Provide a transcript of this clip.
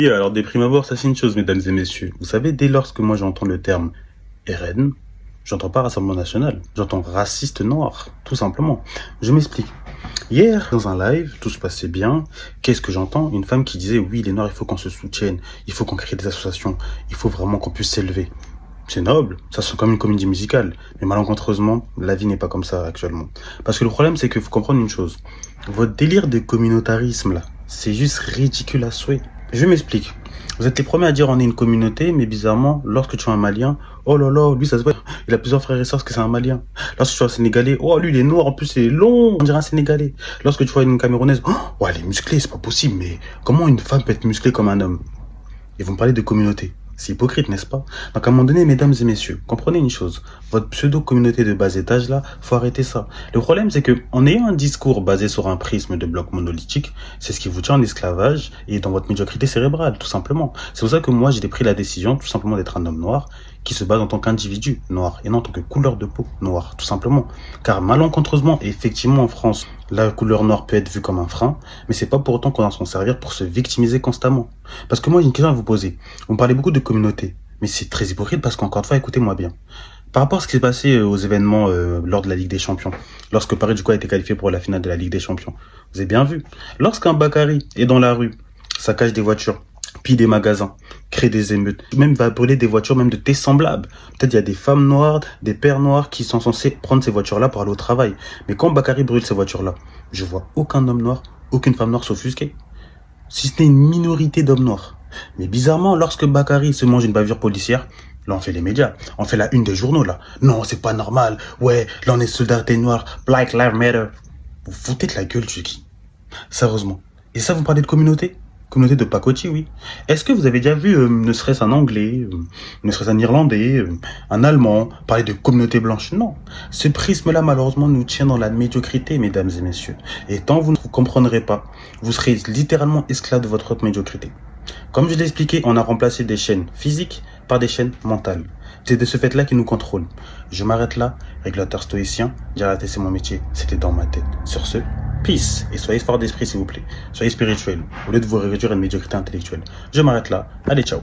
Oui, alors des prime abord, ça c'est une chose, mesdames et messieurs. Vous savez, dès lors que moi j'entends le terme RN, j'entends pas Rassemblement National, j'entends raciste noir, tout simplement. Je m'explique. Hier, dans un live, tout se passait bien. Qu'est-ce que j'entends? Une femme qui disait, oui, les Noirs, il faut qu'on se soutienne, il faut qu'on crée des associations, il faut vraiment qu'on puisse s'élever. C'est noble, ça sonne comme une comédie musicale. Mais malencontreusement, la vie n'est pas comme ça actuellement. Parce que le problème, c'est qu'il faut comprendre une chose. Votre délire de communautarisme, là, c'est juste ridicule à souhait. Je m'explique. Vous êtes les premiers à dire on est une communauté, mais bizarrement, lorsque tu vois un Malien, oh là là, lui ça se voit, il a plusieurs frères et sœurs parce que c'est un Malien. Lorsque tu vois un Sénégalais, oh lui il est noir, en plus il est long, on dirait un Sénégalais. Lorsque tu vois une Camerounaise, oh elle est musclée, c'est pas possible, mais comment une femme peut être musclée comme un homme? Et vous me parlez de communauté. C'est hypocrite, n'est-ce pas? Donc à un moment donné, mesdames et messieurs, comprenez une chose. Votre pseudo-communauté de bas étage là, faut arrêter ça. Le problème, c'est que en ayant un discours basé sur un prisme de bloc monolithique, c'est ce qui vous tient en esclavage et dans votre médiocrité cérébrale, tout simplement. C'est pour ça que moi, j'ai pris la décision, tout simplement, d'être un homme noir qui se base en tant qu'individu noir et non en tant que couleur de peau noire, tout simplement. Car malencontreusement, effectivement, en France, la couleur noire peut être vue comme un frein, mais c'est pas pour autant qu'on va s'en servir pour se victimiser constamment. Parce que moi, j'ai une question à vous poser. Vous me parlez beaucoup de communauté, mais c'est très hypocrite parce qu'encore une fois, écoutez-moi bien. Par rapport à ce qui s'est passé aux événements lors de la Ligue des Champions, lorsque Paris du coup a été qualifié pour la finale de la Ligue des Champions, vous avez bien vu. Lorsqu'un Bakary est dans la rue, saccage des voitures, pille des magasins, crée des émeutes, même va brûler des voitures même de tes semblables. Peut-être il y a des femmes noires, des pères noirs qui sont censés prendre ces voitures-là pour aller au travail. Mais quand Bakary brûle ces voitures-là, je vois aucun homme noir, aucune femme noire s'offusquer. Si ce n'est une minorité d'hommes noirs. Mais bizarrement, lorsque Bakary se mange une bavure policière, là on fait les médias, on fait la une des journaux là. Non, c'est pas normal. Ouais, là on est solidarité noire, Black Lives Matter. Vous foutez de la gueule, tu qui? Sérieusement. Et ça, vous parlez de communauté? Communauté de pacotille, oui. Est-ce que vous avez déjà vu, ne serait-ce un Anglais, ne serait-ce un Irlandais, un Allemand, parler de communauté blanche? Non. Ce prisme-là, malheureusement, nous tient dans la médiocrité, mesdames et messieurs. Et tant que vous ne comprendrez pas, vous serez littéralement esclave de votre propre médiocrité. Comme je l'ai expliqué, on a remplacé des chaînes physiques par des chaînes mentales. C'est de ce fait-là qui nous contrôle. Je m'arrête là, régulateur stoïcien, j'ai arrêté, c'est mon métier, c'était dans ma tête. Sur ce, peace, et soyez fort d'esprit s'il vous plaît. Soyez spirituel, au lieu de vous réduire à une médiocrité intellectuelle. Je m'arrête là, allez ciao.